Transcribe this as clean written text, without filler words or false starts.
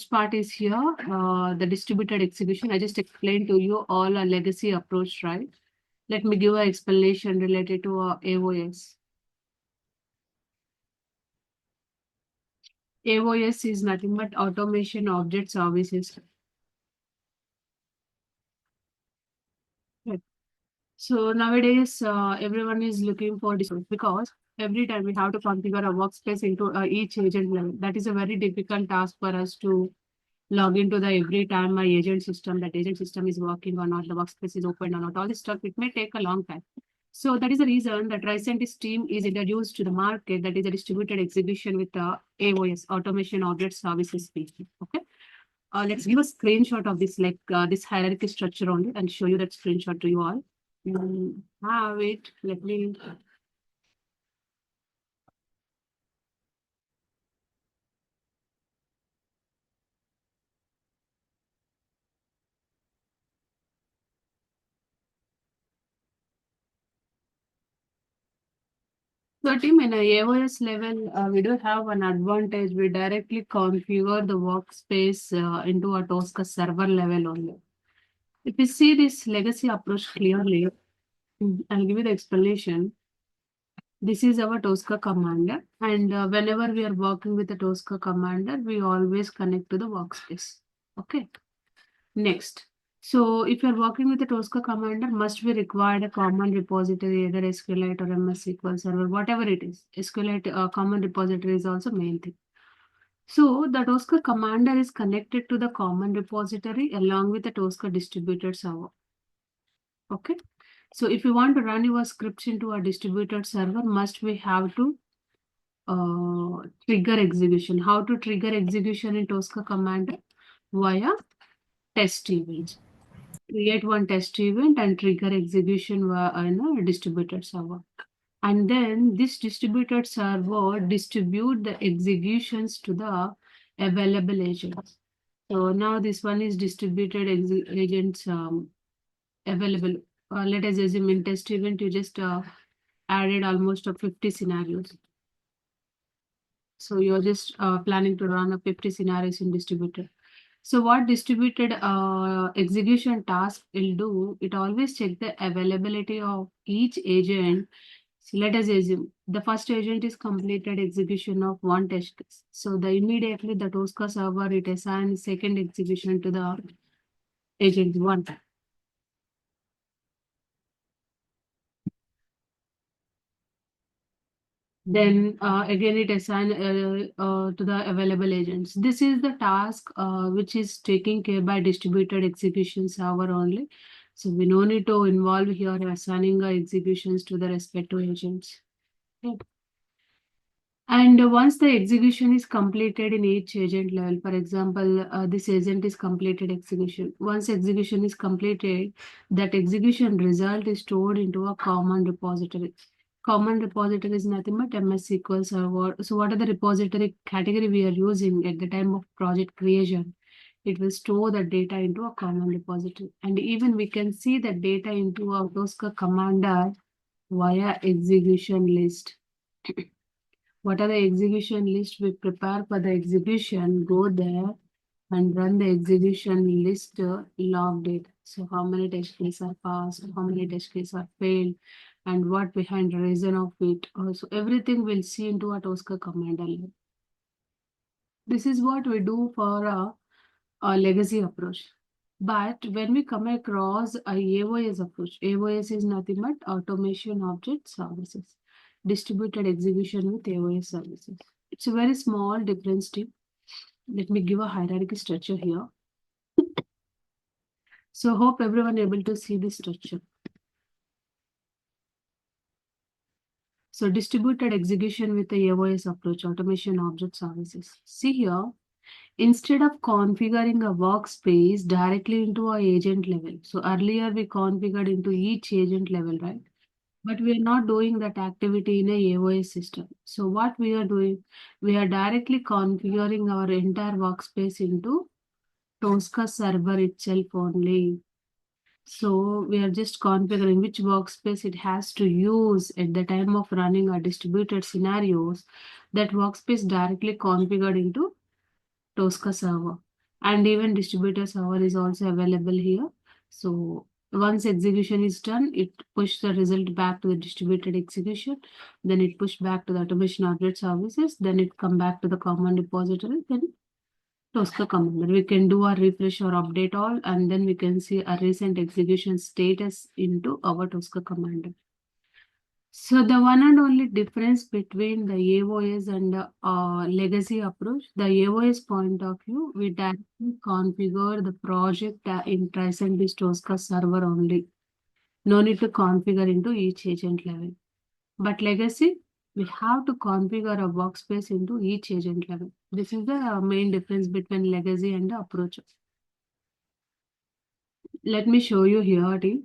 part is here, the distributed execution. I just explained to you all a legacy approach, right? Let me give an explanation related to AOS. AOS is nothing but automation object services. Right. So nowadays, everyone is looking for this because every time we have to configure a workspace into each agent level. That is a very difficult task for us to log into the every time my agent system, that agent system is working or not, the workspace is open or not, all this stuff, it may take a long time. So that is the reason that Tricentis team is introduced to the market, that is a distributed execution with AOS, Automation Object Services speaking. Okay. Let's give a screenshot of this, like this hierarchy structure only, and show you that screenshot to you all. Have it. Let me. So team, in a AOS level, we do have an advantage. We directly configure the workspace into a Tosca server level only. If you see this legacy approach clearly, I'll give you the explanation. This is our Tosca commander, and whenever we are working with the Tosca commander, we always connect to the workspace. Okay. Next. So if you're working with the Tosca commander, must be required a common repository, either SQLite or MS SQL Server, whatever it is. SQLite common repository is also main thing. So the Tosca commander is connected to the common repository along with the Tosca distributed server. Okay. So if you want to run your scripts into a distributed server, must we have to trigger execution. How to trigger execution in Tosca commander? Via test events. Create one test event and trigger execution in a distributed server. And then this distributed server distribute the executions to the available agents. So now this one is distributed agents available. Let us assume in test event, you just added almost 50 scenarios. So you're just planning to run a 50 scenarios in distributed. So what distributed execution task will do, it always check the availability of each agent. So let us assume the first agent is completed execution of one test case. So the immediately the Tosca server, it assigns second execution to the agent one. Then again it assign to the available agents. This is the task which is taken care by distributed execution server only. So we no need to involve here assigning executions to the respective agents. Okay. And once the execution is completed in each agent level, for example, this agent is completed execution. Once execution is completed, that execution result is stored into a common repository. Common repository is nothing but MS SQL Server. So what are the repository category we are using at the time of project creation? It will store the data into a common repository. And even we can see the data into a Tosca commander via execution list. What are the execution list we prepare for the execution? Go there and run the execution list log data. So how many test cases are passed, how many test cases are failed, and what behind the reason of it. So everything we'll see into a Tosca commander. This is what we do for a legacy approach. But when we come across a AOS approach, AOS is nothing but automation object services, distributed execution with AOS services. It's a very small difference too. Let me give a hierarchy structure here. So hope everyone able to see this structure. So distributed execution with the AOS approach, automation object services. See here, instead of configuring a workspace directly into a agent level. So earlier we configured into each agent level, right? But we are not doing that activity in a AOS system. So what we are doing, we are directly configuring our entire workspace into Tosca server itself only. So we are just configuring which workspace it has to use at the time of running our distributed scenarios. That workspace directly configured into Tosca server. and even distributor server is also available here. So once execution is done, it push the result back to the distributed execution, then it push back to the automation update services, then it come back to the common repository, then Tosca command. We can do a refresh or update all, and then we can see a recent execution status into our Tosca command. So the one and only difference between the AOS and the legacy approach, the AOS point of view, we directly configure the project in Tricentis Tosca server only. No need to configure into each agent level. But legacy, we have to configure a workspace into each agent level. This is the main difference between legacy and the approach. Let me show you here, team.